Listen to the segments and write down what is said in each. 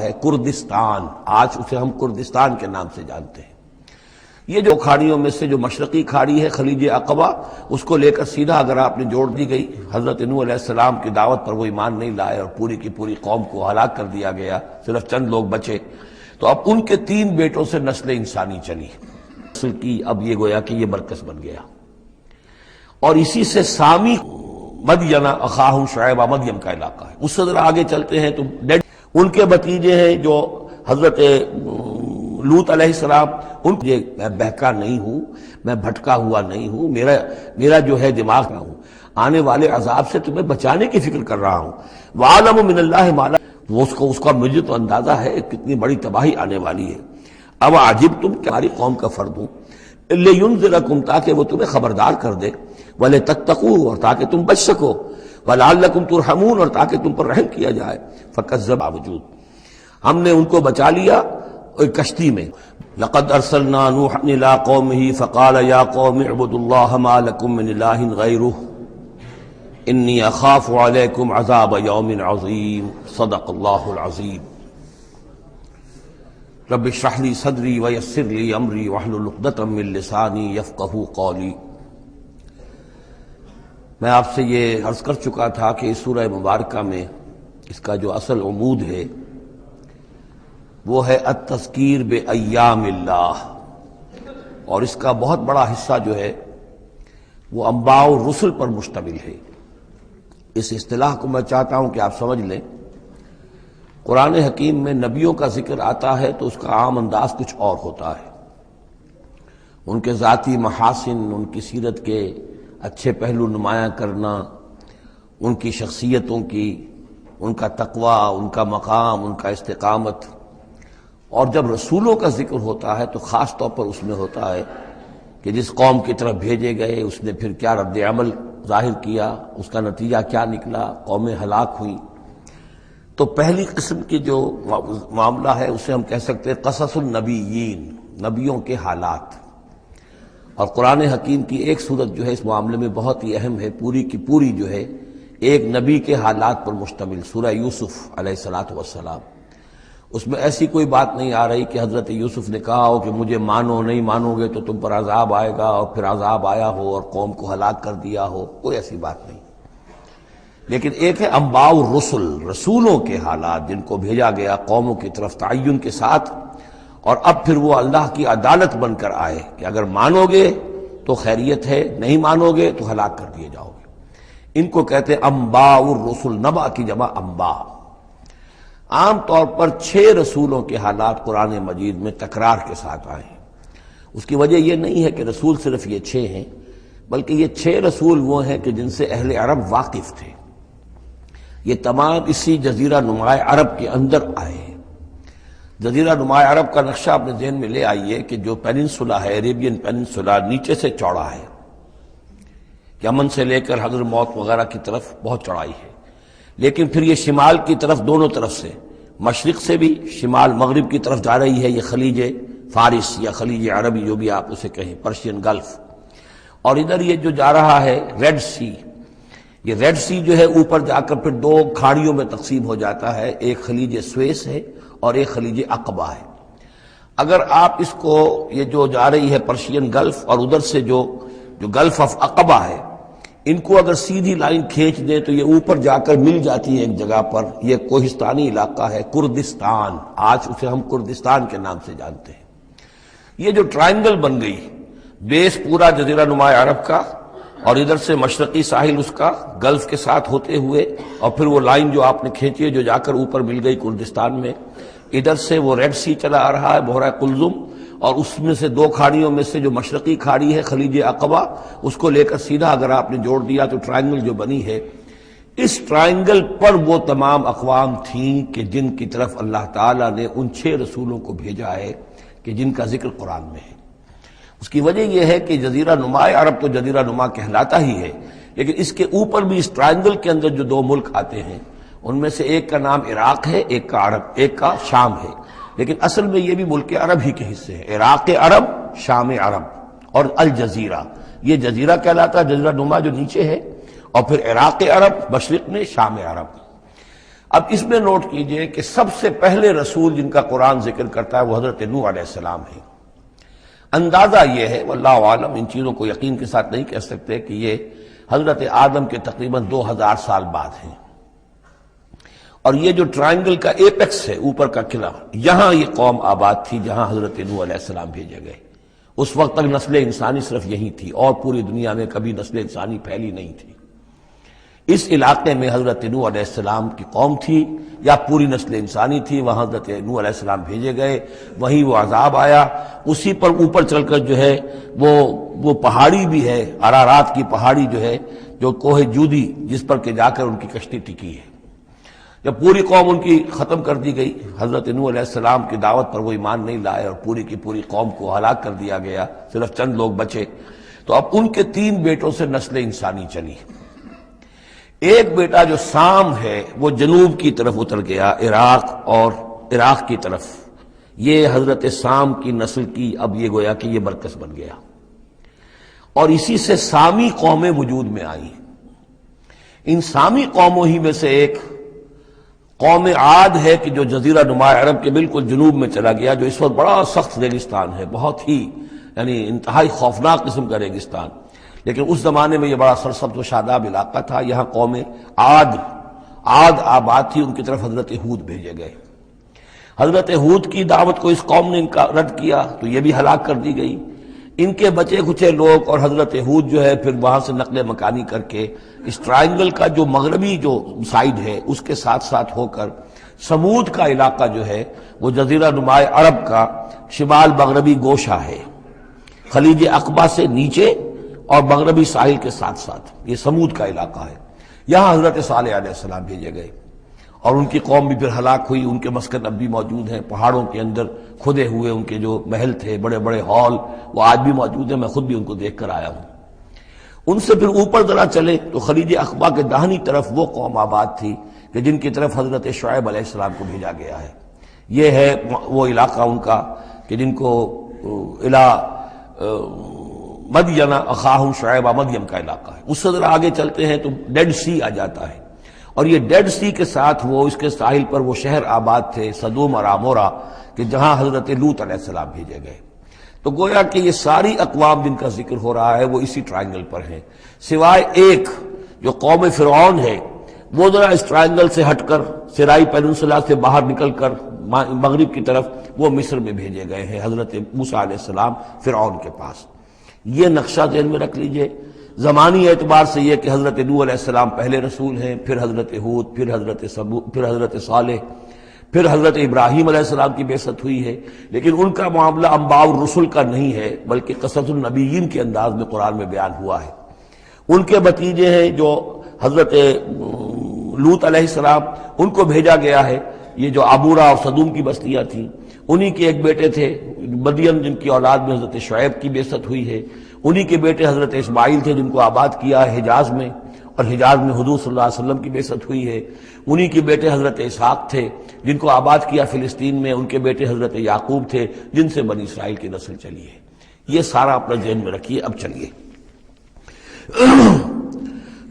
ہے کردستان، آج اسے ہم کردستان کے نام سے جانتے ہیں۔ یہ جو کھاڑیوں میں سے جو مشرقی کھاڑی ہے خلیج عقبہ، اس کو لے کر سیدھا اگر آپ نے جوڑ دی گئی، حضرت نوح علیہ السلام کی دعوت پر وہ ایمان نہیں لائے اور پوری کی پوری قوم کو ہلاک کر دیا گیا، صرف چند لوگ بچے، تو اب ان کے 3 بیٹوں سے نسل انسانی چلی نسل کی، اب یہ گویا کہ یہ مرکز بن گیا۔ اور اسی سے سامی مدین اخاہم شعیب، مدین کا علاقہ ہے، اس سے ذرا آگے چلتے ہیں تو ان کے بھتیجے ہیں جو حضرت لوط علیہ السلام، ان کو میں بہکا نہیں ہوں، میں بھٹکا ہوا نہیں ہوں، میرا جو ہے دماغ میں ہوں، آنے والے عذاب سے تمہیں بچانے کی فکر کر رہا ہوں۔ وَعَلَمُ مِنَ اللَّهِ مَا لَا، اس کا مجھے تو اندازہ ہے کتنی بڑی تباہی آنے والی ہے۔ اب عجب تم تمہاری قوم کا فرد ہوں، لِيُنذِرَكُمْ، تاکہ وہ تمہیں خبردار کر دے، وَلِتَتَّقُوا، اور تاکہ تم بچ سکو، وَلَعَلَّكُمْ تُرْحَمُونَ، اور تاکہ تم پر رحم کیا جائے۔ فَكَذَّبَ، باوجود ہم نے ان کو بچا لیا ایک کشتی میں۔ لَقَدْ أَرْسَلْنَا نُوحًا إِلَىٰ قَوْمِهِ فَقَالَ يَا قَوْمِ اعْبُدُوا اللَّهَ مَا لَكُم مِّنْ إِلَٰهٍ غَيْرُهُ إِنِّي أَخَافُ عَلَيْكُمْ عَذَابَ يَوْمٍ عَظِيمٍ۔ صدق اللہ العظیم۔ رب اشرح لي صدری ويسر لي أمری واحلل عقدۃ من لسانی يفقهوا قولی۔ میں آپ سے یہ عرض کر چکا تھا کہ اس سورہ مبارکہ میں اس کا جو اصل عمود ہے وہ ہے التذکیر بایام اللہ، اور اس کا بہت بڑا حصہ جو ہے وہ انباء الرسل پر مشتمل ہے۔ اس اصطلاح کو میں چاہتا ہوں کہ آپ سمجھ لیں۔ قرآن حکیم میں نبیوں کا ذکر آتا ہے تو اس کا عام انداز کچھ اور ہوتا ہے، ان کے ذاتی محاسن، ان کی سیرت کے اچھے پہلو نمایاں کرنا، ان کی شخصیتوں کی، ان کا تقوی، ان کا مقام، ان کا استقامت۔ اور جب رسولوں کا ذکر ہوتا ہے تو خاص طور پر اس میں ہوتا ہے کہ جس قوم کی طرف بھیجے گئے اس نے پھر کیا رد عمل ظاہر کیا، اس کا نتیجہ کیا نکلا، قومیں ہلاک ہوئیں۔ تو پہلی قسم کی جو معاملہ ہے اسے ہم کہہ سکتے ہیں قصص النبیین، نبیوں کے حالات۔ اور قرآن حکیم کی ایک صورت جو ہے اس معاملے میں بہت ہی اہم ہے، پوری کی پوری جو ہے ایک نبی کے حالات پر مشتمل، سورہ یوسف علیہ الصلوۃ والسلام۔ اس میں ایسی کوئی بات نہیں آ رہی کہ حضرت یوسف نے کہا ہو کہ مجھے مانو، نہیں مانو گے تو تم پر عذاب آئے گا، اور پھر عذاب آیا ہو اور قوم کو ہلاک کر دیا ہو، کوئی ایسی بات نہیں۔ لیکن ایک ہے انباء الرسل، رسولوں کے حالات جن کو بھیجا گیا قوموں کی طرف تعین کے ساتھ، اور اب پھر وہ اللہ کی عدالت بن کر آئے کہ اگر مانو گے تو خیریت ہے، نہیں مانو گے تو ہلاک کر دیے جاؤ گے۔ ان کو کہتے ہیں انباء الرسل، نبا کی جمع انباء۔ عام طور پر 6 رسولوں کے حالات قرآن مجید میں تکرار کے ساتھ آئے ہیں۔ اس کی وجہ یہ نہیں ہے کہ رسول صرف یہ 6 ہیں، بلکہ یہ 6 رسول وہ ہیں کہ جن سے اہل عرب واقف تھے۔ یہ تمام اسی جزیرہ نماء عرب کے اندر آئے ہیں۔ جزیرہ نماء عرب کا نقشہ اپنے ذہن میں لے آئیے کہ جو پیننسولا ہے، عربین پیننسولا، نیچے سے چوڑا ہے، یمن سے لے کر حضر موت وغیرہ کی طرف بہت چوڑائی ہے، لیکن پھر یہ شمال کی طرف دونوں طرف سے، مشرق سے بھی شمال مغرب کی طرف جا رہی ہے، یہ خلیج فارس یا خلیج عربی جو بھی آپ اسے کہیں، پرشین گلف۔ اور ادھر یہ جو جا رہا ہے ریڈ سی، یہ ریڈ سی جو ہے اوپر جا کر پھر 2 کھاڑیوں میں تقسیم ہو جاتا ہے، ایک خلیج سویس ہے اور ایک خلیج عقبہ ہے۔ اگر آپ اس کو، یہ جو جا رہی ہے پرشین گلف اور ادھر سے جو گلف آف عقبہ ہے، ان کو اگر سیدھی لائن کھینچ دیں تو یہ اوپر جا کر مل جاتی ہے ایک جگہ پر، یہ کوہستانی علاقہ ہے کردستان، آج اسے ہم کردستان کے نام سے جانتے ہیں۔ یہ جو ٹرائنگل بن گئی، بیس پورا جزیرہ نماء عرب کا، اور ادھر سے مشرقی ساحل اس کا گلف کے ساتھ ہوتے ہوئے، اور پھر وہ لائن جو آپ نے کھینچی ہے جو جا کر اوپر مل گئی کردستان میں، ادھر سے وہ ریڈ سی چلا آ رہا ہے، بحیرہ قلزم، اور اس میں سے 2 کھاڑیوں میں سے جو مشرقی کھاڑی ہے خلیج عقبہ، اس کو لے کر سیدھا اگر آپ نے جوڑ دیا تو ٹرائنگل جو بنی ہے، اس ٹرائنگل پر وہ تمام اقوام تھیں کہ جن کی طرف اللہ تعالیٰ نے ان 6 رسولوں کو بھیجا ہے کہ جن کا ذکر قرآن میں ہے۔ اس کی وجہ یہ ہے کہ جزیرہ نماء عرب تو جزیرہ نما کہلاتا ہی ہے، لیکن اس کے اوپر بھی اس ٹرائنگل کے اندر جو 2 ملک آتے ہیں، ان میں سے ایک کا نام عراق ہے، ایک کا عرب، ایک کا شام ہے، لیکن اصل میں یہ بھی ملک عرب ہی کے حصے ہیں، عراق عرب، شام عرب، اور الجزیرہ، یہ جزیرہ کہلاتا ہے، جزیرہ نما جو نیچے ہے، اور پھر عراق عرب مشرق میں، شام عرب۔ اب اس میں نوٹ کیجئے کہ سب سے پہلے رسول جن کا قرآن ذکر کرتا ہے وہ حضرت نوح علیہ السلام ہے۔ اندازہ یہ ہے واللہ عالم، ان چیزوں کو یقین کے ساتھ نہیں کہہ سکتے، کہ یہ حضرت آدم کے تقریباً 2000 سال بعد ہیں، اور یہ جو ٹرائنگل کا ایپیکس ہے، اوپر کا قلعہ، یہاں یہ قوم آباد تھی جہاں حضرت نوح علیہ السلام بھیجے گئے۔ اس وقت تک نسل انسانی صرف یہی تھی، اور پوری دنیا میں کبھی نسل انسانی پھیلی نہیں تھی۔ اس علاقے میں حضرت نوح علیہ السلام کی قوم تھی، یا پوری نسل انسانی تھی، وہاں حضرت نوح علیہ السلام بھیجے گئے، وہیں وہ عذاب آیا۔ اسی پر اوپر چل کر جو ہے وہ پہاڑی بھی ہے، ارارات کی پہاڑی جو ہے، جو کوہ جودی، جس پر کہ جا کر ان کی کشتی ٹکی ہے۔ جب پوری قوم ان کی ختم کر دی گئی، حضرت نوح علیہ السلام کی دعوت پر وہ ایمان نہیں لائے اور پوری کی پوری قوم کو ہلاک کر دیا گیا، صرف چند لوگ بچے، تو اب ان کے 3 بیٹوں سے نسل انسانی چلی۔ ایک بیٹا جو سام ہے وہ جنوب کی طرف اتر گیا، عراق کی طرف، یہ حضرت سام کی نسل کی اب یہ گویا کہ یہ مرکز بن گیا، اور اسی سے سامی قومیں وجود میں آئیں۔ ان سامی قوموں ہی میں سے ایک قوم عاد ہے کہ جو جزیرہ نما عرب کے بالکل جنوب میں چلا گیا، جو اس وقت بڑا سخت ریگستان ہے، بہت ہی یعنی انتہائی خوفناک قسم کا ریگستان، لیکن اس زمانے میں یہ بڑا سرسبز و شاداب علاقہ تھا۔ یہاں قوم عاد آباد تھی، ان کی طرف حضرت ہود بھیجے گئے۔ حضرت ہود کی دعوت کو اس قوم نے رد کیا تو یہ بھی ہلاک کر دی گئی۔ ان کے بچے کچے لوگ اور حضرت ہود جو ہے پھر وہاں سے نقل مکانی کر کے اس ٹرائنگل کا جو مغربی جو سائڈ ہے اس کے ساتھ ساتھ ہو کر سمود کا علاقہ جو ہے وہ جزیرہ نما عرب کا شمال مغربی گوشہ ہے، خلیج عقبہ سے نیچے اور مغربی ساحل کے ساتھ ساتھ یہ سمود کا علاقہ ہے۔ یہاں حضرت صالح علیہ السلام بھیجے گئے، اور ان کی قوم بھی پھر ہلاک ہوئی۔ ان کے مسکن اب بھی موجود ہیں، پہاڑوں کے اندر کھدے ہوئے ان کے جو محل تھے، بڑے بڑے ہال، وہ آج بھی موجود ہیں، میں خود بھی ان کو دیکھ کر آیا ہوں۔ ان سے پھر اوپر ذرا چلے تو خلیج عقبہ کے داہنی طرف وہ قوم آباد تھی کہ جن کی طرف حضرت شعیب علیہ السلام کو بھیجا گیا ہے۔ یہ ہے وہ علاقہ ان کا کہ جن کو مدین اخاہم شعیب مدین کا علاقہ ہے۔ اس سے ذرا آگے چلتے ہیں تو ڈیڈ سی آ جاتا ہے، اور یہ ڈیڈ سی کے ساتھ وہ اس کے ساحل پر وہ شہر آباد تھے سدوم اور عمورہ کہ جہاں حضرت لوط علیہ السلام بھیجے گئے۔ تو گویا کہ یہ ساری اقوام جن کا ذکر ہو رہا ہے وہ اسی ٹرائنگل پر ہیں، سوائے ایک جو قوم فرعون ہے، وہ ذرا اس ٹرائنگل سے ہٹ کر سرائی پیننسلا سے باہر نکل کر مغرب کی طرف وہ مصر میں بھیجے گئے ہیں حضرت موسیٰ علیہ السلام فرعون کے پاس۔ یہ نقشہ ذہن میں رکھ لیجئے۔ زمانی اعتبار سے یہ کہ حضرت نوح علیہ السلام پہلے رسول ہیں، پھر حضرت ہود، پھر حضرت صالح، پھر حضرت ابراہیم علیہ السلام کی بعثت ہوئی ہے، لیکن ان کا معاملہ انباء الرسل کا نہیں ہے، بلکہ قصص النبیین کے انداز میں قرآن میں بیان ہوا ہے۔ ان کے بھتیجے ہیں جو حضرت لوط علیہ السلام، ان کو بھیجا گیا ہے۔ یہ جو عبورہ اور صدوم کی بستیاں تھیں، انہی کے ایک بیٹے تھے مدین جن کی اولاد میں حضرت شعیب کی بعثت ہوئی ہے، انہی کے بیٹے حضرت اسماعیل تھے جن کو آباد کیا ہے حجاز میں، اور حجاز میں حضور صلی اللہ علیہ وسلم کی بعثت ہوئی ہے۔ انہی کے بیٹے حضرت اسحاق تھے جن کو آباد کیا فلسطین میں، ان کے بیٹے حضرت یعقوب تھے جن سے بنی اسرائیل کی نسل چلی ہے۔ یہ سارا اپنا ذہن میں رکھیے۔ اب چلیے،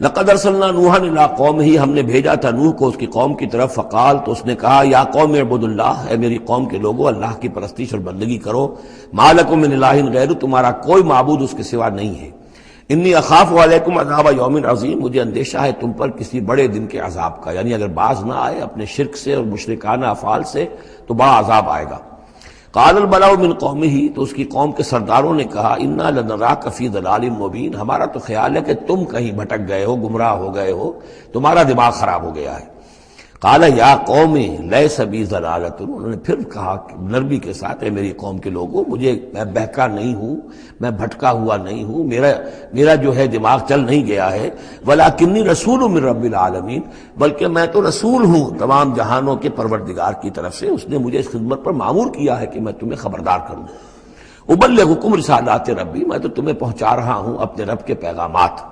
لقد ارسلنا نوحا الی قومہ، ہم نے بھیجا تھا نوح کو اس کی قوم کی طرف، فقال، تو اس نے کہا، یا قوم اعبدوا اللہ، اے میری قوم کے لوگو اللہ کی پرستش اور بندگی کرو، ما لکم من الہ غیرہ، تمہارا کوئی معبود اس کے سوا نہیں ہے، انی اخاف علیکم عذاب یوم عظیم، مجھے اندیشہ ہے تم پر کسی بڑے دن کے عذاب کا، یعنی اگر باز نہ آئے اپنے شرک سے اور مشرکانہ افعال سے تو بڑا عذاب آئے گا۔ قال الملأ من قومہ، تو اس کی قوم کے سرداروں نے کہا، انا لنراک فی ضلال مبین، ہمارا تو خیال ہے کہ تم کہیں بھٹک گئے ہو، گمراہ ہو گئے ہو، تمہارا دماغ خراب ہو گیا ہے۔ قال یا قوم لیس بی ضلالۃ، انہوں نے پھر کہا نرمی کے ساتھ، اے میری قوم کے لوگوں، میں بہکا نہیں ہوں، میں بھٹکا ہوا نہیں ہوں، میرا جو ہے دماغ چل نہیں گیا ہے، ولکنی رسول من رب العالمین، بلکہ میں تو رسول ہوں تمام جہانوں کے پروردگار کی طرف سے، اس نے مجھے اس خدمت پر مامور کیا ہے کہ میں تمہیں خبردار کروں۔ ابلغکم رسالات ربی، میں تو تمہیں پہنچا رہا ہوں اپنے رب کے پیغامات،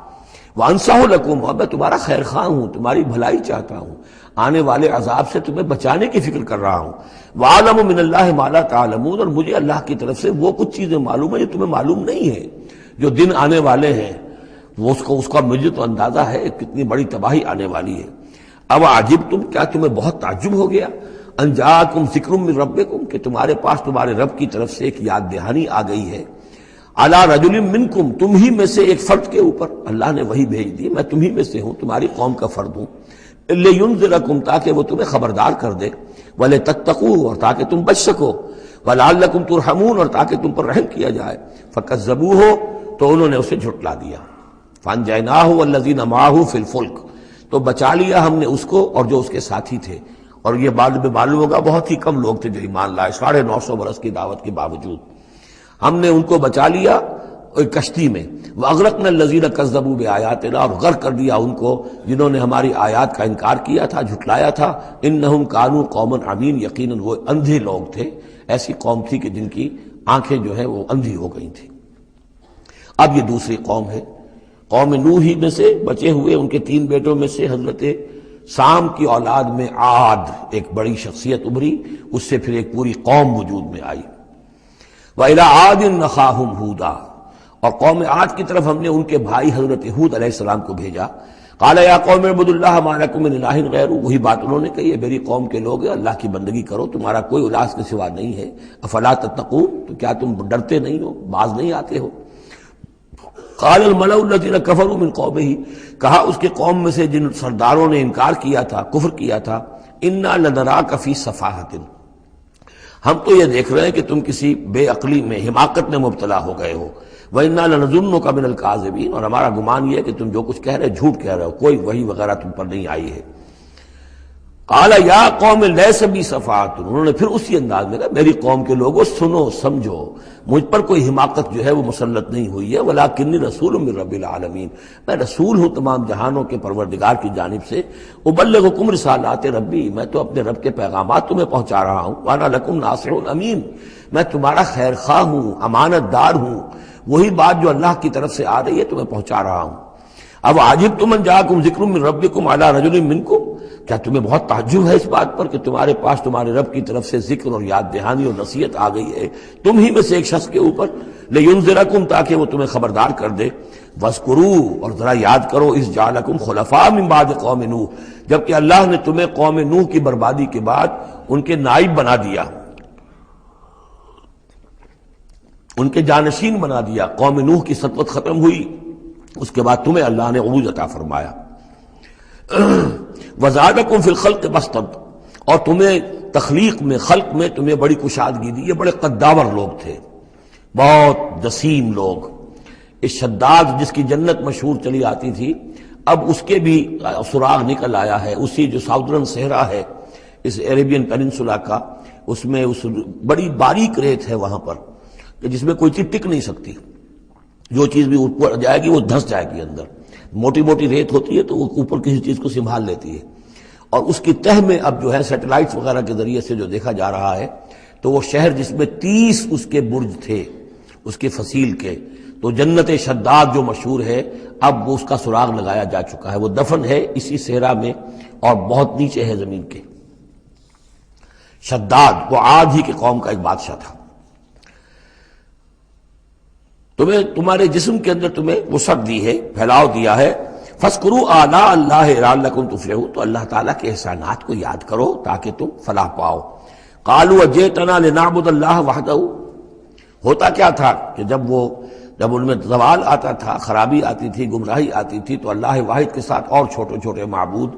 وانصح لکم، اور میں تمہارا خیر خواہ ہوں، تمہاری بھلائی چاہتا ہوں، آنے والے عذاب سے تمہیں بچانے کی فکر کر رہا ہوں۔ وَأَعْلَمُ مِنَ اللَّهِ مَا لَا تَعْلَمُونَ، اور مجھے اللہ کی طرف سے وہ کچھ چیزیں معلوم ہیں جو تمہیں معلوم نہیں ہے، جو دن آنے والے ہیں وہ اس کا مجھے تو اندازہ ہے کتنی بڑی تباہی آنے والی ہے۔ اب عجب تم، کیا تمہیں بہت تعجب ہو گیا، ان جاءکم ذکر من ربکم، کہ تمہارے پاس تمہارے رب کی طرف سے ایک یاد دہانی آ گئی ہے، علی رجل منکم، تم ہی میں سے ایک فرد کے اوپر اللہ نے وہی بھیج دی، میں تم ہی میں سے ہوں، تمہاری قوم کا فرد ہوں، لینذرکم، تاکہ وہ تمہیں خبردار کر دے، ولتتقوا، اور تاکہ تم بچ سکو، ولعلکم ترحمون، اور تاکہ تم پر رحم کیا جائے، فکذبوہ، تو انہوں نے اسے جھٹلا دیا، فانجیناہ والذین معہ فی الفلک، تو بچا لیا ہم نے اس کو اور جو اس کے ساتھی تھے، اور یہ بعد میں معلوم ہوگا بہت ہی کم لوگ تھے جو ایمان لائے 950 برس کی دعوت کے باوجود، ہم نے ان کو بچا لیا ایک کشتی میں، وَأَغْرَقْنَا الَّذِينَ كَذَّبُوا بِآيَاتِنَا، اور غرق کر دیا ان کو جنہوں نے ہماری آیات کا انکار کیا تھا، جھٹلایا تھا، إِنَّهُمْ كَانُوا قَوْمًا عَمِينَ، یقیناً وہ اندھے لوگ تھے، ایسی قوم تھی کہ جن کی آنکھیں جو ہیں وہ اندھی ہو گئی تھیں۔ اب یہ دوسری قوم ہے، قوم نوح ہی میں سے بچے ہوئے ان کے 3 بیٹوں میں سے حضرت سام کی اولاد میں عاد ایک بڑی شخصیت ابھری، اس سے پھر ایک پوری قوم وجود میں آئی۔ وَإِلَىٰ عَادٍ أَخَاهُمْ هُودًا، اور قوم عاد کی طرف ہم نے ان کے بھائی حضرت ہود علیہ السلام کو بھیجا، قَالَ يَا قَوْمِ اعْبُدُوا اللَّهَ مَا لَكُم مِّنْ إِلَٰهٍ غَيْرُهُ، وہی بات انہوں نے کہی ہے، میری قوم کے لوگ اللہ کی بندگی کرو، تمہارا کوئی الہ کے سوا نہیں ہے، أَفَلَا تَتَّقُونَ، تو کیا تم ڈرتے نہیں ہو، باز نہیں آتے ہو۔ قال الملأ الذين كفروا من قومه، کہا اس کے قوم میں سے جن سرداروں نے انکار کیا تھا، کفر کیا تھا، انا لنراک فی سفاہۃ، ہم تو یہ دیکھ رہے ہیں کہ تم کسی بے عقلی میں، حماقت میں مبتلا ہو گئے ہو، وَإِنَّا لَنَظُنُّكَ مِنَ الْكَاذِبِينَ، اور ہمارا گمان یہ ہے کہ تم جو کچھ کہہ رہے جھوٹ کہہ رہے ہو، کوئی وحی وغیرہ تم پر نہیں آئی ہے۔ قال یا قوم لیس بی صفاۃ، انہوں نے پھر اسی انداز میں کہا میری قوم کے لوگوں سنو سمجھو، مجھ پر کوئی حماقت جو ہے وہ مسلط نہیں ہوئی ہے، ولکنی رسول من رب العالمین، میں رسول ہوں تمام جہانوں کے پروردگار کی جانب سے، ابلغکم رسالات ربی، میں تو اپنے رب کے پیغامات تمہیں پہنچا رہا ہوں، وانا لکم ناصح امین، میں تمہارا خیر خواہ ہوں، امانت دار ہوں، وہی بات جو اللہ کی طرف سے آ رہی ہے تمہیں پہنچا رہا ہوں۔ اب عجبتم ان جاءکم ذکر من ربکم علی رجل منکم، کیا تمہیں بہت تعجب ہے اس بات پر کہ تمہارے پاس تمہارے رب کی طرف سے ذکر اور یاد دہانی اور نصیحت آ گئی ہے تم ہی میں سے ایک شخص کے اوپر، لینذرکم، تاکہ وہ تمہیں خبردار کر دے، واذکروا، اور ذرا یاد کرو، اذ جعلکم خلفاء من بعد قوم نوح، جبکہ اللہ نے تمہیں قوم نوح کی بربادی کے بعد ان کے نائب بنا دیا، ان کے جانشین بنا دیا، قوم نوح کی سطوت ختم ہوئی، اس کے بعد تمہیں اللہ نے عروج عطا فرمایا۔ وزادکم فی الخلق بسطا، اور تمہیں تخلیق میں، خلق میں تمہیں بڑی کشادگی دی، یہ بڑے قداور لوگ تھے، بہت جسیم لوگ، اس شداد جس کی جنت مشہور چلی آتی تھی، اب اس کے بھی سراغ نکل آیا ہے، اسی جو ساؤدرن صحرا ہے اس عربین پیننسولا کا، اس میں اس بڑی باریک ریت ہے وہاں پر کہ جس میں کوئی چیز ٹک نہیں سکتی، جو چیز بھی اوپر جائے گی وہ دھس جائے گی اندر، موٹی موٹی ریت ہوتی ہے تو وہ اوپر کسی چیز کو سنبھال لیتی ہے، اور اس کی تہ میں اب جو ہے سیٹلائٹس وغیرہ کے ذریعے سے جو دیکھا جا رہا ہے، تو وہ شہر جس میں 30 اس کے برج تھے اس کے فصیل کے، تو جنت شداد جو مشہور ہے اب وہ اس کا سراغ لگایا جا چکا ہے، وہ دفن ہے اسی صحرا میں اور بہت نیچے ہے زمین کے۔ شداد وہ عاد ہی کے قوم کا ایک بادشاہ تھا۔ تمہیں تمہارے جسم کے اندر تمہیں وسعت دی ہے، پھیلاؤ دیا ہے، فاذکروا آلاء اللہ لعلکم تفلحون، تو اللہ تعالیٰ کے احسانات کو یاد کرو تاکہ تم فلاح پاؤ۔ قالوا اجئتنا لنعبد اللہ وحدہ، ہوتا کیا تھا کہ جب ان میں زوال آتا تھا، خرابی آتی تھی، گمراہی آتی تھی، تو اللہ واحد کے ساتھ اور چھوٹے چھوٹے معبود،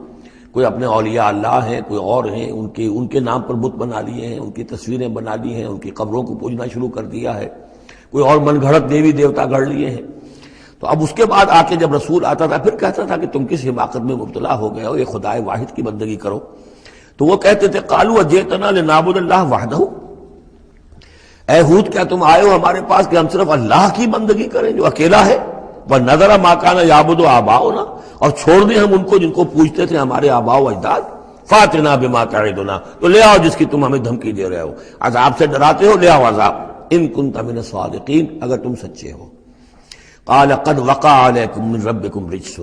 کوئی اپنے اولیاء اللہ ہیں، کوئی اور ہیں، ان کے نام پر بت بنا لیے ہیں، ان کی تصویریں بنا لی ہیں، ان کی قبروں کو پوجنا شروع کر دیا ہے، کوئی اور من گھڑت دیوی دیوتا گھڑ لیے ہیں۔ تو اب اس کے بعد آ کے جب رسول آتا تھا پھر کہتا تھا کہ تم کس حماقت میں مبتلا ہو گئے ہو، یہ خدائے واحد کی بندگی کرو، تو وہ کہتے تھے قالوا اجئتنا لنعبد اللہ وحدہ، اے ہود کیا تم آئے ہو ہمارے پاس کہ ہم صرف اللہ کی بندگی کریں جو اکیلا ہے، وَنَذَرَ مَا كَانَ يَعْبُدُ آبَاؤُنَا، اور چھوڑ دیں ہم ان کو جن کو پوجتے تھے ہمارے آباء و اجداد، فَأْتِنَا بِمَا تَعِدُنَا، تو لے آؤ جس کی تم ہمیں دھمکی دے رہے ہو، عذاب سے ڈراتے ہو، لے آؤ عذاب، ان كنت من الصادقین، اگر تم سچے ہو۔ قال قد وقع علیکم من ربکم رجس،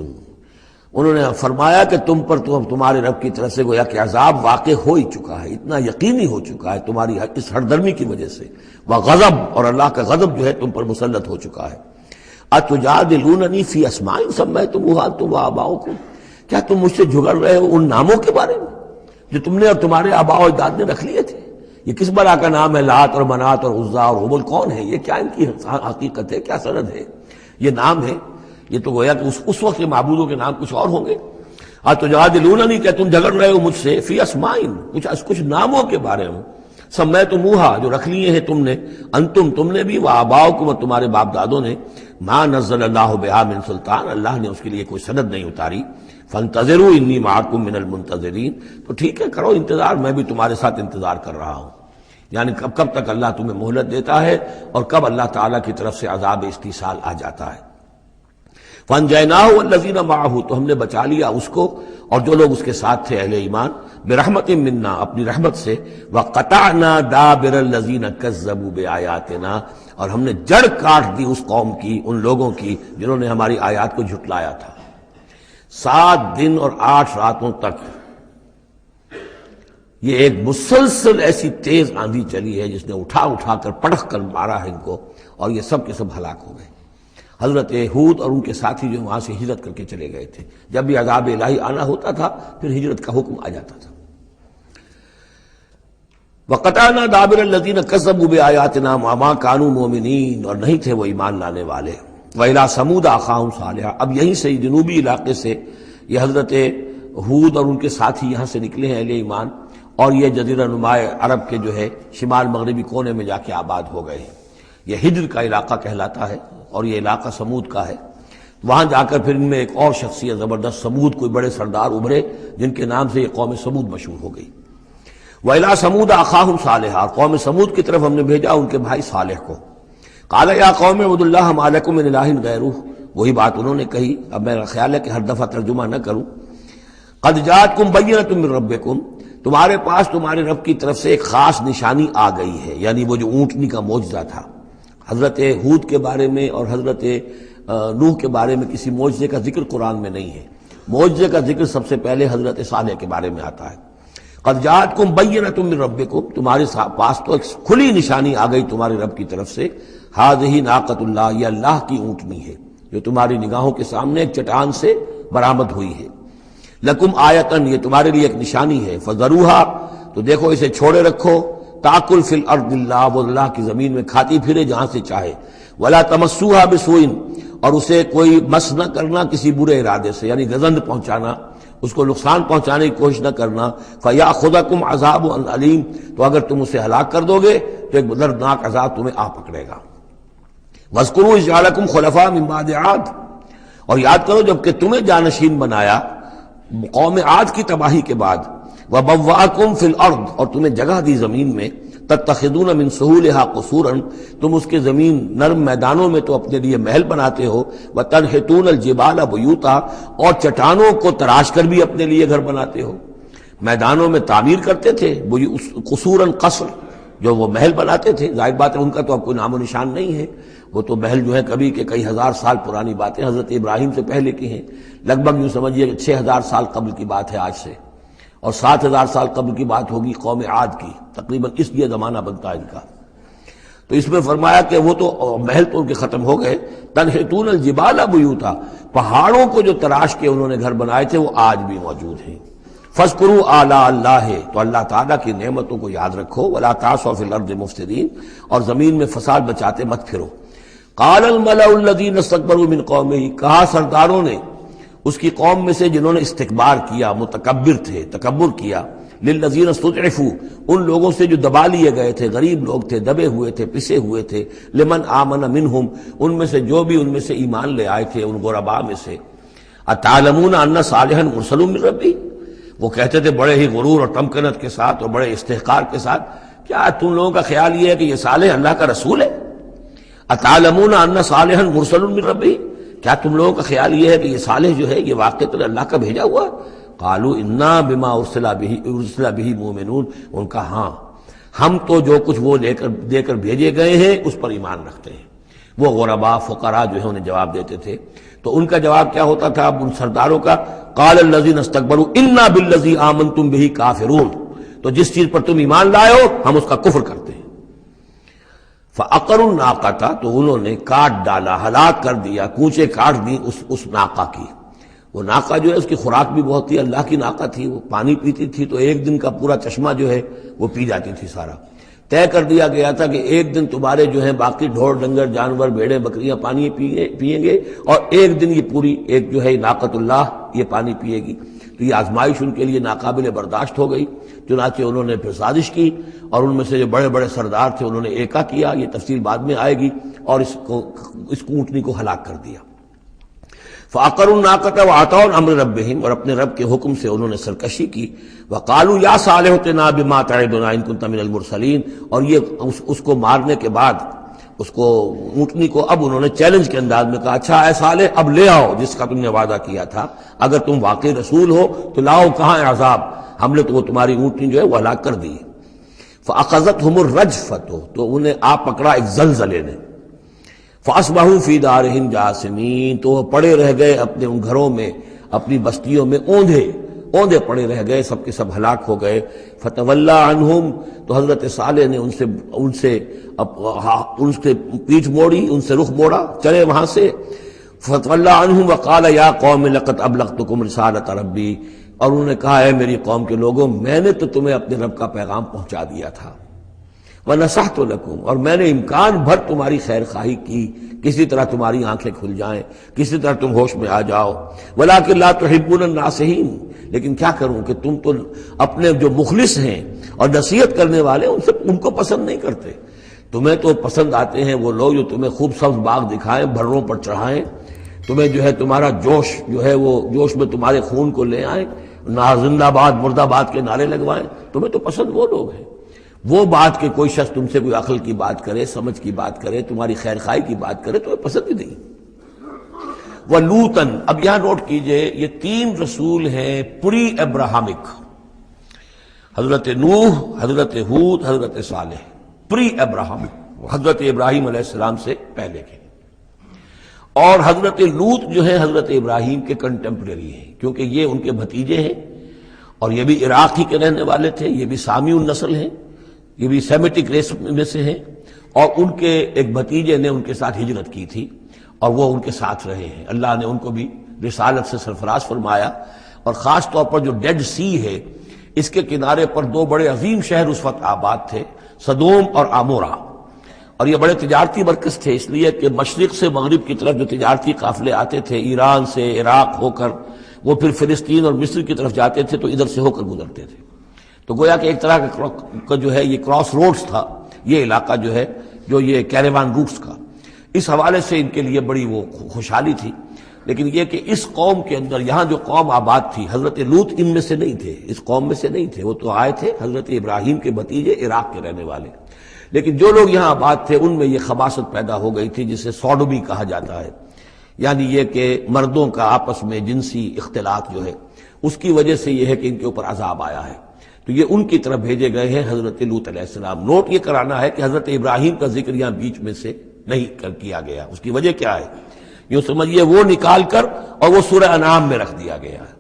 انہوں نے فرمایا کہ تم پر تمہارے رب کی طرف سے گویا کہ عذاب واقع ہو ہی چکا ہے، اتنا یقینی ہو چکا ہے تمہاری اس ہردرمی کی وجہ سے، وغضب، اور اللہ کا غضب جو ہے تم پر مسلط ہو چکا ہے۔ اتجادلوننی فی اسماء سمیتموها انتم وآباؤکم، کیا تم مجھ سے جھگڑ رہے ہو ان ناموں کے بارے میں جو تم نے اور تمہارے آباء و اجداد نے رکھ لیے تھے؟ یہ کس بلا کا نام ہے؟ لات اور منات اور عزا اور حبل کون ہے یہ؟ کیا ان کی حقیقت ہے؟ کیا سند ہے؟ یہ نام ہے؟ یہ تو گویا کہ اس وقت کے معبودوں کے نام کچھ اور ہوں گے. تجادلوننی کہ تم جھگڑ رہے ہو مجھ سے فی اسمائن کچھ ناموں کے بارے میں سمیتموہا جو رکھ لیے ہیں تم نے، انتم تم نے بھی، وآباؤکم اور تمہارے باپ دادوں نے، ما نزل اللہ بہا من سلطان اللہ نے اس کے لیے کوئی سند نہیں اتاری. فانتظروا انی معکم من المنتظرین، تو ٹھیک ہے کرو انتظار، میں بھی تمہارے ساتھ انتظار کر رہا ہوں. یعنی کب تک اللہ تمہیں مہلت دیتا ہے اور کب اللہ تعالیٰ کی طرف سے عذاب استیصال آ جاتا ہے. فانجیناہ والذین معہ، تو ہم نے بچا لیا اس کو اور جو لوگ اس کے ساتھ تھے اہل ایمان، برحمت منا اپنی رحمت سے، وقطعنا دابر الذین کذبوا بآیاتنا، اور ہم نے جڑ کاٹ دی اس قوم کی، ان لوگوں کی جنہوں نے ہماری آیات کو جھٹلایا تھا. 7 دن اور 8 راتوں تک یہ ایک مسلسل ایسی تیز آندھی چلی ہے جس نے اٹھا کر پٹخ کر مارا ہے ان کو، اور یہ سب کے سب ہلاک ہو گئے. حضرت ہود اور ان کے ساتھی جو وہاں سے ہجرت کر کے چلے گئے تھے، جب بھی عذاب الہی آنا ہوتا تھا پھر ہجرت کا حکم آ جاتا تھا. وقطعنا دابر الذین کذبوا بآیاتنا وما کانوا مؤمنین، اور نہیں تھے وہ ایمان لانے والے. وإلی ثمود اخاہم صالحا، اب یہیں سے جنوبی علاقے سے یہ حضرت ہود اور ان کے ساتھی یہاں سے نکلے ہیں اہل ایمان، اور یہ جزیرہ نما عرب کے جو ہے شمال مغربی کونے میں جا کے آباد ہو گئے ہیں. یہ ہجر کا علاقہ کہلاتا ہے اور یہ علاقہ سمود کا ہے. وہاں جا کر پھر ان میں ایک اور شخصیت زبردست سمود کوئی بڑے سردار ابھرے جن کے نام سے یہ قوم سمود مشہور ہو گئی. وإلی ثمود اخاہم صالحا، قوم سمود کی طرف ہم نے بھیجا ان کے بھائی صالح کو. قال یا قوم اعبدوا اللہ ما لکم من الہ غیرہ، وہی بات انہوں نے کہی. اب میرا خیال ہے کہ ہر دفعہ ترجمہ نہ کروں. قد جاءتکم بینۃ من ربکم، تمہارے پاس تمہارے رب کی طرف سے ایک خاص نشانی آ گئی ہے، یعنی وہ جو اونٹنی کا معجزہ تھا. حضرت ہود کے بارے میں اور حضرت نوح کے بارے میں کسی معجزے کا ذکر قرآن میں نہیں ہے. معجزے کا ذکر سب سے پہلے حضرت صالح کے بارے میں آتا ہے. قد جاءتکم بینۃ من ربکم، تمہارے پاس تو ایک کھلی نشانی آ گئی تمہارے رب کی طرف سے. ھذہ ناقۃ اللہ، یہ اللہ کی اونٹنی ہے جو تمہاری نگاہوں کے سامنے ایک چٹان سے برآمد ہوئی ہے. لکم آیتن، یہ تمہارے لیے ایک نشانی ہے. فذروھا، تو دیکھو اسے چھوڑے رکھو. تاکل فی الارض اللہ، وہ اللہ کی زمین میں کھاتی پھرے جہاں سے چاہے. ولا تمسوھا بسوء، اور اسے کوئی مس نہ کرنا کسی برے ارادے سے، یعنی گزند پہنچانا، اس کو نقصان پہنچانے کی کوشش نہ کرنا. فیاخذکم عذاب علیم، تو اگر تم اسے ہلاک کر دو گے تو ایک دردناک عذاب تمہیں آ پکڑے گا. واذکروا اذ جعلکم خلفاء من بعد عاد، اور یاد کرو جب کہ تمہیں جانشین بنایا قوم عاد کی تباہی کے بعد. وبوأکم فی الارض، اور تمہیں جگہ دی زمین میں. تتخذون من سہولها قصورا، تم اس کے زمین نرم میدانوں میں تو اپنے لیے محل بناتے ہو. وتنحتون الجبال بیوتا، اور چٹانوں کو تراش کر بھی اپنے لیے گھر بناتے ہو. میدانوں میں تعمیر کرتے تھے قصورا، قصر جو وہ محل بناتے تھے. ظاہر بات ہے ان کا تو اب کوئی نام و نشان نہیں ہے. وہ تو محل جو ہے کبھی کہ کئی ہزار سال پرانی باتیں حضرت ابراہیم سے پہلے کی ہیں. لگ بھگ یوں سمجھیے کہ 6000 سال قبل کی بات ہے آج سے، اور 7000 سال قبل کی بات ہوگی قوم عاد کی. تقریباً اس لیے زمانہ بنتا ہے ان کا. تو اس میں فرمایا کہ وہ تو محل تو ان کے ختم ہو گئے. تنحتون الجبال بیوتا، پہاڑوں کو جو تراش کے انہوں نے گھر بنائے تھے وہ آج بھی موجود ہیں. فاذکروا آلاء اللہ، تو اللہ تعالیٰ کی نعمتوں کو یاد رکھو. ولا تعثوا فی الارض مفسدین، اور زمین میں فساد بچاتے مت پھرو. قال الملأ الذین استکبروا من قومہ، کہا سرداروں نے اس کی قوم میں سے جنہوں نے استکبار کیا، متکبر تھے، تکبر کیا. للذین استضعفوا، ان لوگوں سے جو دبا لیے گئے تھے، غریب لوگ تھے، دبے ہوئے تھے، پسے ہوئے تھے. لمن آمن منہم، ان میں سے جو بھی ان میں سے ایمان لے آئے تھے ان غرباء میں سے. اتعلمون ان صالحا مرسل من ربی، وہ کہتے تھے بڑے ہی غرور اور تمکنت کے ساتھ اور بڑے استحقار کے ساتھ، کیا تم لوگوں کا خیال یہ ہے کہ یہ صالح اللہ کا رسول ہے؟ اتعلمون ان صالحا مرسل من ربی، کیا تم لوگوں کا خیال یہ ہے کہ یہ صالح جو ہے یہ واقعتاً اللہ کا بھیجا ہوا؟ قالوا انا بما ارسل به مؤمنون، ان کا ہاں ہم تو جو کچھ وہ دے کر بھیجے گئے ہیں اس پر ایمان رکھتے ہیں. وہ غرباء فقراء جو ہے انہیں جواب دیتے تھے. تو ان کا جواب کیا ہوتا تھا اب ان سرداروں کا؟ قال الذین استکبروا انا بالذی آمنتم به کافرون، تو جس چیز پر تم ایمان لائے ہو ہم اس کا کفر کرتے ہیں. فعقروا الناقۃ، تو انہوں نے کاٹ ڈالا، ہلاک کر دیا، کوچے کاٹ دی اس ناقہ کی. وہ ناقہ جو ہے اس کی خوراک بھی بہت تھی، اللہ کی ناقہ تھی، وہ پانی پیتی تھی تو ایک دن کا پورا چشمہ جو ہے وہ پی جاتی تھی سارا۔ طے کر دیا گیا تھا کہ ایک دن تمہارے جو ہیں باقی ڈھور ڈنگر جانور بھیڑیں بکریاں پانی پئیں گے، اور ایک دن یہ پوری ایک جو ہے ناقۃ اللہ یہ پانی پیے گی۔ تو یہ آزمائش ان کے لیے ناقابل برداشت ہو گئی، چنانچہ انہوں نے پھر سازش کی، اور ان میں سے جو بڑے بڑے سردار تھے انہوں نے ایکا کیا، یہ تفصیل بعد میں آئے گی، اور اس اونٹنی کو ہلاک کر دیا۔ فعقروا الناقۃ وعتوا امر ربہم، اور اپنے رب کے حکم سے انہوں نے سرکشی کی۔ وقالوا یا صالح ائتنا بما تعدنا ان كنت من المرسلین، اور یہ اس کو مارنے کے بعد اس کو اونٹنی کو اب انہوں نے چیلنج کے انداز میں کہا، اچھا اے صالح اب لے آؤ جس کا تم نے وعدہ کیا تھا، اگر تم واقعی رسول ہو تو لاؤ، کہاں ہے عذاب؟ ہم نے تو وہ تمہاری اونٹنی جو ہے وہ ہلاک کر دی۔ فاخذتهم الرجفة، تو انہیں آ پکڑا ایک زلزلے نے۔ فاصبحوا فی دارہم جاثمین، تو وہ پڑے رہ گئے اپنے ان گھروں میں، اپنی بستیوں میں اوندھے پڑے رہ گئے، سب کے سب ہلاک ہو گئے۔ فتولی عنہم، تو حضرت صالح نے ان سے پیٹھ موڑی، ان سے رخ موڑا، چلے وہاں سے۔ فتولی عنہم وقال یا قوم لقد ابلغتکم رسالۃ ربی، اور انہوں نے کہا اے میری قوم کے لوگوں، میں نے تو تمہیں اپنے رب کا پیغام پہنچا دیا تھا، وَنَصَحْتُ لَكُمْ، اور میں نے امکان بھر تمہاری خیر خواہی کی، کسی طرح تمہاری آنکھیں کھل جائیں، کسی طرح تم ہوش میں آ جاؤ۔ وَلَٰكِن لَا تُحِبُّونَ النَّاصِحِينَ، لیکن کیا کروں کہ تم تو اپنے جو مخلص ہیں اور نصیحت کرنے والے ان کو پسند نہیں کرتے۔ تمہیں تو پسند آتے ہیں وہ لوگ جو تمہیں خوب سبز باغ دکھائیں، بھروں پر چڑھائیں، تمہیں جو ہے تمہارا جوش جو ہے وہ جوش میں تمہارے خون کو لے آئیں، نہ زندہ آباد مردہ آباد کے نعرے لگوائیں، تمہیں تو پسند وہ لوگ ہیں۔ وہ بات کہ کوئی شخص تم سے کوئی عقل کی بات کرے، سمجھ کی بات کرے، تمہاری خیر خواہی کی بات کرے، تمہیں پسند ہی نہیں۔ وَلُوطًا، اب یہاں نوٹ کیجئے یہ 3 رسول ہیں پری ابراہمک، حضرت نوح، حضرت ہود، حضرت صالح، پری ابراہمک، حضرت ابراہیم علیہ السلام سے پہلے کے۔ اور حضرت لوط جو ہے حضرت ابراہیم کے کنٹمپریری ہیں، کیونکہ یہ ان کے بھتیجے ہیں، اور یہ بھی عراق ہی کے رہنے والے تھے، یہ بھی سامی النسل ہیں، یہ بھی سیمیٹک ریس میں سے ہیں، اور ان کے ایک بھتیجے نے ان کے ساتھ ہجرت کی تھی اور وہ ان کے ساتھ رہے ہیں۔ اللہ نے ان کو بھی رسالت سے سرفراز فرمایا، اور خاص طور پر جو ڈیڈ سی ہے اس کے کنارے پر 2 بڑے عظیم شہر اس وقت آباد تھے، سدوم اور عمورہ، اور یہ بڑے تجارتی مرکز تھے، اس لیے کہ مشرق سے مغرب کی طرف جو تجارتی قافلے آتے تھے ایران سے عراق ہو کر، وہ پھر فلسطین اور مصر کی طرف جاتے تھے تو ادھر سے ہو کر گزرتے تھے، تو گویا کہ ایک طرح کا جو ہے یہ کراس روڈز تھا یہ علاقہ جو ہے، جو یہ کیریوان روٹس کا، اس حوالے سے ان کے لیے بڑی وہ خوشحالی تھی۔ لیکن یہ کہ اس قوم کے اندر یہاں جو قوم آباد تھی، حضرت لوط ان میں سے نہیں تھے، اس قوم میں سے نہیں تھے، وہ تو آئے تھے حضرت ابراہیم کے بھتیجے عراق کے رہنے والے، لیکن جو لوگ یہاں آباد تھے ان میں یہ خباثت پیدا ہو گئی تھی جسے سوڈومی کہا جاتا ہے، یعنی یہ کہ مردوں کا آپس میں جنسی اختلاط جو ہے اس کی وجہ سے یہ ہے کہ ان کے اوپر عذاب آیا ہے، تو یہ ان کی طرف بھیجے گئے ہیں حضرت لوط علیہ السلام۔ نوٹ یہ کرانا ہے کہ حضرت ابراہیم کا ذکر یہاں بیچ میں سے نہیں کیا گیا، اس کی وجہ کیا ہے؟ یوں سمجھیے وہ نکال کر اور وہ سورہ انعام میں رکھ دیا گیا ہے،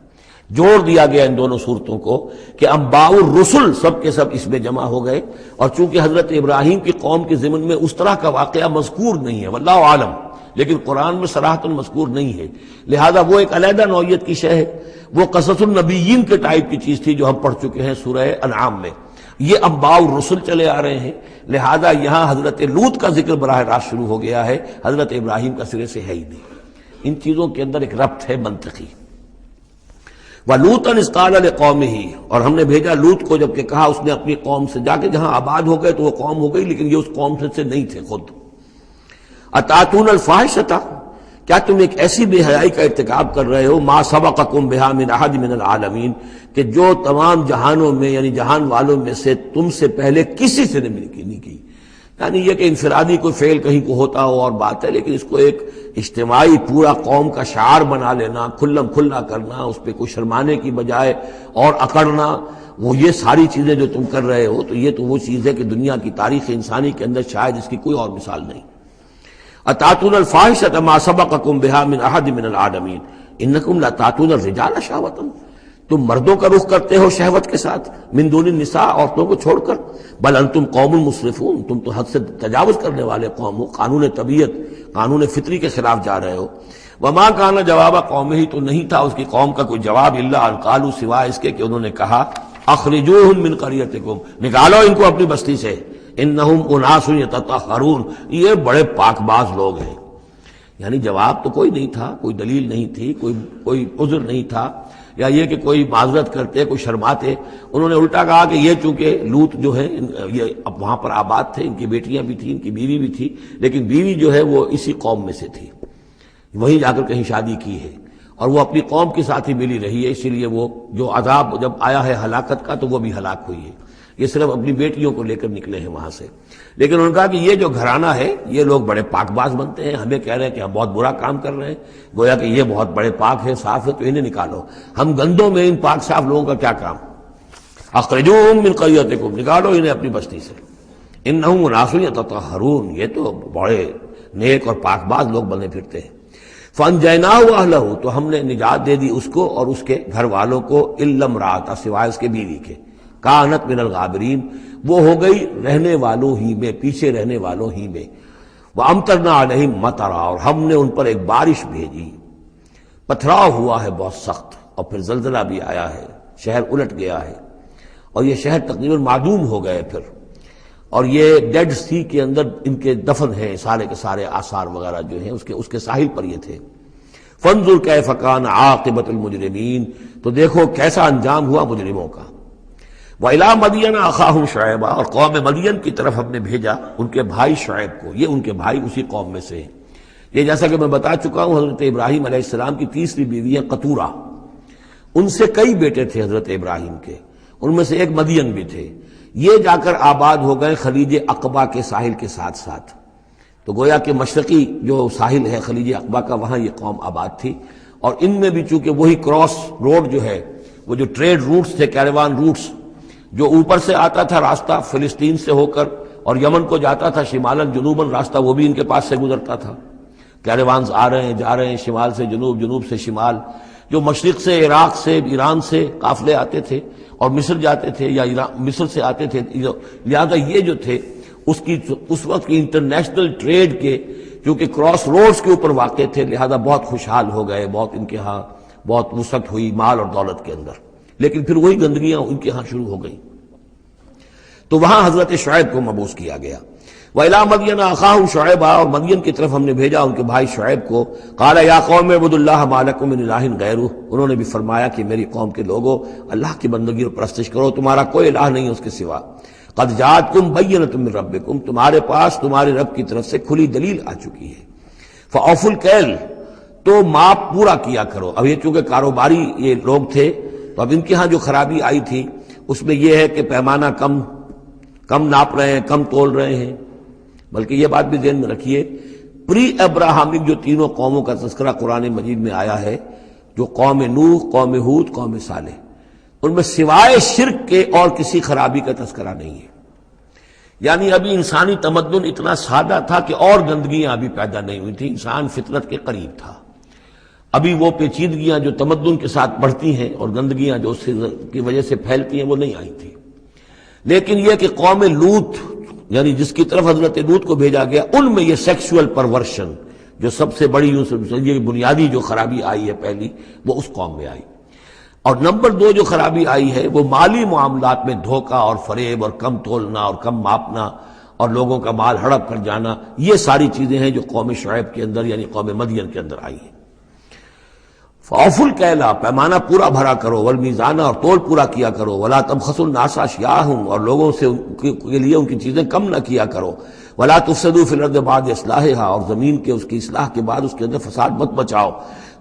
جوڑ دیا گیا ان دونوں صورتوں کو کہ انباء الرسل سب کے سب اس میں جمع ہو گئے، اور چونکہ حضرت ابراہیم کی قوم کے ضمن میں اس طرح کا واقعہ مذکور نہیں ہے واللہ عالم، لیکن قرآن میں صراحتاً مذکور نہیں ہے، لہذا وہ ایک علیحدہ نوعیت کی شے ہے، وہ قصص النبیین کے ٹائپ کی چیز تھی جو ہم پڑھ چکے ہیں سورہ انعام میں، یہ انباء الرسل چلے آ رہے ہیں، لہذا یہاں حضرت لوط کا ذکر براہ راست شروع ہو گیا ہے، حضرت ابراہیم کا سرے سے ہے ہی نہیں۔ ان چیزوں کے اندر ایک ربط ہے منطقی۔ وَلُوطًا إِذْ قَالَ لِقَوْمِهِ، اور ہم نے بھیجا لوط کو جب کہ کہا اس نے اپنی قوم سے، جا کے جہاں آباد ہو گئے تو وہ قوم ہو گئی لیکن یہ اس قوم سے نہیں تھے خود۔ أَتَأْتُونَ الْفَاحِشَةَ، کیا تم ایک ایسی بے حیائی کا ارتکاب کر رہے ہو، مَا سَبَقَكُم بِهَا مِنْ أَحَدٍ مِنَ الْعَالَمِينَ، کہ جو تمام جہانوں میں یعنی جہان والوں میں سے تم سے پہلے کسی سے نہیں کی، یعنی یہ کہ انفرادی کوئی فعل کہیں کو ہوتا ہو اور بات ہے، لیکن اس کو ایک اجتماعی پورا قوم کا شعار بنا لینا، کھلم کھلا کرنا، اس پہ کوئی شرمانے کی بجائے اور اکڑنا، وہ یہ ساری چیزیں جو تم کر رہے ہو، تو یہ تو وہ چیز ہے کہ دنیا کی تاریخ انسانی کے اندر شاید اس کی کوئی اور مثال نہیں۔ أَتَأْتُونَ الْفَاحِشَةَ مَا سَبَقَكُم بِهَا مِنْ أَحَدٍ مِنَ الْعَالَمِينَ إِنَّكُمْ لَتَأْتُونَ الرِّجَالَ شَهْوَةً، تم مردوں کا رخ کرتے ہو شہوت کے ساتھ، من دون النساء، عورتوں کو چھوڑ کر، بل انتم قوم مسرفون، تم تو حد سے تجاوز کرنے والے قوم ہو، قانون طبیعت، قانون فطری کے خلاف جا رہے ہو۔ وما کان جواب قوم ہی، تو نہیں تھا اس کی قوم کا کوئی جواب، الا ان قالوا، سوائے اس کے کہ انہوں نے کہا اخرجوہم من قریتکم، نکالو ان کو اپنی بستی سے، انہم اناس یتطہرون، یہ بڑے پاک باز لوگ ہیں۔ یعنی جواب تو کوئی نہیں تھا، کوئی دلیل نہیں تھی، کوئی عذر نہیں تھا، یا یہ کہ کوئی معذرت کرتے، کوئی شرماتے۔ انہوں نے الٹا کہا کہ یہ چونکہ لوط جو ہے یہ اب وہاں پر آباد تھے، ان کی بیٹیاں بھی تھیں، ان کی بیوی بھی تھی، لیکن بیوی جو ہے وہ اسی قوم میں سے تھی، وہیں جا کر کہیں شادی کی ہے، اور وہ اپنی قوم کے ساتھ ہی ملی رہی ہے، اسی لیے وہ جو عذاب جب آیا ہے ہلاکت کا تو وہ بھی ہلاک ہوئی ہے۔ یہ صرف اپنی بیٹیوں کو لے کر نکلے ہیں وہاں سے، لیکن انہوں نے کہا کہ یہ جو گھرانہ ہے یہ لوگ بڑے پاک باز بنتے ہیں، ہمیں کہہ رہے ہیں کہ ہم بہت برا کام کر رہے ہیں، گویا کہ یہ بہت بڑے پاک ہیں، صاف ہے، تو انہیں نکالو، ہم گندوں میں ان پاک صاف لوگوں کا کیا کام؟ اخرجوہم من قریتکم، نکالو انہیں اپنی بستی سے، انہم اناس یتطہرون، یہ تو بڑے نیک اور پاک باز لوگ بنے پھرتے ہیں۔ فانجیناہ واہلہ، تو ہم نے نجات دے دی اس کو اور اس کے گھر والوں کو، الا امرأتہ، سوائے اس کے بیوی کے، کانت من الغابرین، وہ ہو گئی رہنے والوں ہی میں، پیچھے رہنے والوں ہی میں، وامطرنا علیہم مطرا، اور ہم نے ان پر ایک بارش بھیجی، پتھراؤ ہوا ہے بہت سخت، اور پھر زلزلہ بھی آیا ہے، شہر الٹ گیا ہے، اور یہ شہر تقریباً معدوم ہو گئے پھر، اور یہ ڈیڈ سی کے اندر ان کے دفن ہیں، سارے کے سارے آثار وغیرہ جو ہیں اس کے ساحل پر یہ تھے۔ فانظر کیف کان عاقبۃ المجرمین، تو دیکھو کیسا انجام ہوا مجرموں کا۔ وَإِلَىٰ مَدْيَنَ أَخَاهُمْ شُعَيْبًا، اور قوم مدین کی طرف ہم نے بھیجا ان کے بھائی شعیب کو، یہ ان کے بھائی اسی قوم میں سے ہیں۔ یہ جیسا کہ میں بتا چکا ہوں حضرت ابراہیم علیہ السلام کی تیسری بیوی ہے قطورہ، ان سے کئی بیٹے تھے حضرت ابراہیم کے، ان میں سے ایک مدین بھی تھے، یہ جا کر آباد ہو گئے خلیج عقبہ کے ساحل کے ساتھ ساتھ، تو گویا کہ مشرقی جو ساحل ہے خلیج عقبہ کا، وہاں یہ قوم آباد تھی، اور ان میں بھی چونکہ وہی کراس روڈ جو ہے، وہ جو ٹریڈ روٹس تھے، کیریوان روٹس، جو اوپر سے آتا تھا راستہ فلسطین سے ہو کر اور یمن کو جاتا تھا شمالاً جنوباً راستہ، وہ بھی ان کے پاس سے گزرتا تھا۔ کیریوانز آ رہے ہیں جا رہے ہیں، شمال سے جنوب، جنوب سے شمال، جو مشرق سے عراق سے ایران سے قافلے آتے تھے اور مصر جاتے تھے، یا مصر سے آتے تھے، لہذا یہ جو تھے اس وقت کی انٹرنیشنل ٹریڈ کے کیونکہ کراس روڈز کے اوپر واقع تھے، لہذا بہت خوشحال ہو گئے، بہت ان کے ہاں بہت وسعت ہوئی مال اور دولت کے اندر، لیکن پھر وہی گندگیاں ان کے ہاں شروع ہو گئیں، تو وہاں حضرت شعیب کو مبعوث کیا گیا۔ وَإِلَىٰ مَدْيَنَ أَخَاهُمْ شُعَيْبًا، اور مدین کی طرف ہم نے بھیجا ان کے بھائی شعیب کو، قَالَ يَا قَوْمِ اعْبُدُوا اللَّهَ مَا لَكُم مِّنْ إِلَٰهٍ غَيْرُهُ، انہوں نے بھی فرمایا کہ میری قوم کے لوگو اللہ کی بندگی اور پرستش کرو، تمہارا کوئی الہ نہیں اس کے سوا۔ قَدْ جَاءَتْكُمْ بَيِّنَةٌ مِّن رَّبِّكُمْ، تمہارے پاس تمہارے رب کی طرف سے کھلی دلیل آ چکی ہے۔ فَأَوْفُوا الْكَيْلَ، تو ماپ پورا کیا کرو۔ اب یہ چونکہ کاروباری یہ لوگ تھے تو اب ان کے ہاں جو خرابی آئی تھی اس میں یہ ہے کہ پیمانہ کم ناپ رہے ہیں، کم تول رہے ہیں، بلکہ یہ بات بھی ذہن میں رکھیے، پری ابراہمک جو تینوں قوموں کا تذکرہ قرآن مجید میں آیا ہے، جو قوم نوح، قوم ہود، قوم صالح، ان میں سوائے شرک کے اور کسی خرابی کا تذکرہ نہیں ہے۔ یعنی ابھی انسانی تمدن اتنا سادہ تھا کہ اور گندگیاں ابھی پیدا نہیں ہوئی تھی، انسان فطرت کے قریب تھا، ابھی وہ پیچیدگیاں جو تمدن کے ساتھ بڑھتی ہیں اور گندگیاں جو اس کی وجہ سے پھیلتی ہیں وہ نہیں آئی تھی۔ لیکن یہ کہ قوم لوط، یعنی جس کی طرف حضرت لوط کو بھیجا گیا، ان میں یہ سیکسول پرورشن جو سب سے بڑی یہ بنیادی جو خرابی آئی ہے پہلی، وہ اس قوم میں آئی۔ اور نمبر 2 جو خرابی آئی ہے وہ مالی معاملات میں دھوکہ اور فریب اور کم تولنا اور کم ماپنا اور لوگوں کا مال ہڑپ کر جانا، یہ ساری چیزیں ہیں جو قوم شعیب کے اندر یعنی قوم مدین کے اندر آئی ہیں۔ فَأَوْفُوا الْكَيْلَ، پیمانہ پورا بھرا کرو، وَالْمِيزَانَ، اور تول پورا کیا کرو، وَلَا تَبْخَسُوا النَّاسَ أَشْيَاءَهُمْ، اور لوگوں سے کے لیے ان کی چیزیں کم نہ کیا کرو، وَلَا تُفْسِدُوا فِي الْأَرْضِ بَعْدَ إِصْلَاحِهَا، اور زمین کے اس کی اصلاح کے بعد اس کے اندر فساد مت مچاؤ،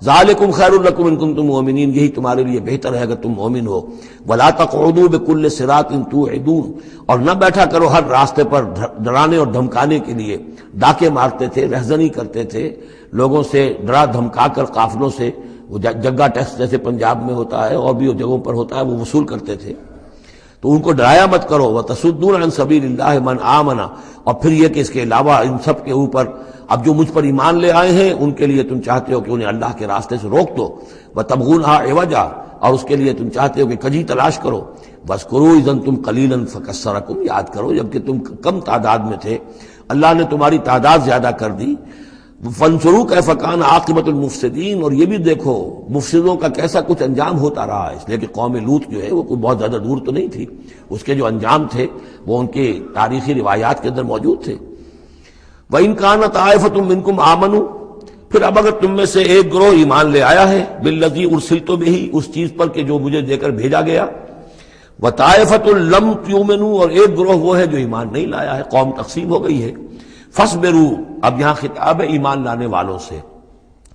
ذَلِكُمْ خَيْرٌ لَكُمْ إِن كُنتُم مُؤْمِنِينَ، یہی تمہارے لیے بہتر ہے اگر تم مومن ہو، وَلَا تَقْعُدُوا بِكُلِّ صِرَاطٍ تُوعِدُونَ، اور نہ بیٹھا کرو ہر راستے پر ڈرانے اور دھمکانے کے لیے، ڈاکے مارتے تھے، رہزنی کرتے تھے، لوگوں سے ڈرا دھمکا کر قافلوں سے، وہ جگہ ٹیکس جیسے پنجاب میں ہوتا ہے اور بھی جگہوں پر ہوتا ہے وہ وصول کرتے تھے، تو ان کو ڈرایا مت کرو۔ وَتَصُدُّونَ عَن سَبِيلِ اللَّهِ مَنْ آمَنَ، اور پھر یہ کہ اس کے علاوہ ان سب کے اوپر اب جو مجھ پر ایمان لے آئے ہیں ان کے لیے تم چاہتے ہو کہ انہیں اللہ کے راستے سے روک دو، وَتَبْغُونَهَا عِوَجًا، اور اس کے لیے تم چاہتے ہو کہ کجی تلاش کرو، وَاذْكُرُوا إِذْ أَنْتُمْ قَلِيلًا فَكَثَّرَكُمْ، یاد کرو جب کہ تم کم تعداد میں تھے اللہ نے تمہاری تعداد زیادہ کر دی، فانظروا کیف کان عاقبۃ المفسدین، اور یہ بھی دیکھو مفسدوں کا کیسا کچھ انجام ہوتا رہا، اس لیے کہ قوم لوط جو ہے وہ کوئی بہت زیادہ دور تو نہیں تھی، اس کے جو انجام تھے وہ ان کے تاریخی روایات کے اندر موجود تھے۔ وَإِنْ كَانَتْ طَائِفَةٌ مِّنْكُمْ آمَنُوا، پھر اب اگر تم میں سے ایک گروہ ایمان لے آیا ہے بِالَّذِي أُرْسِلْتُ بِهِ، اس چیز پر کہ جو مجھے دے کر بھیجا گیا، وَطَائِفَةٌ لَمْ تُؤْمِنُوا، اور ایک گروہ وہ ہے جو ایمان نہیں لایا ہے، قوم تقسیم ہو گئی ہے۔ فَاصْبِرُوا، اب یہاں خطاب ہے ایمان لانے والوں سے،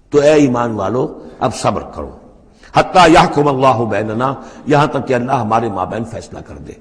تو اے ایمان والو اب صبر کرو، حَتَّى يَحْكُمَ اللَّهُ بَيْنَنَا، یہاں تک کہ اللہ ہمارے مابین فیصلہ کر دے۔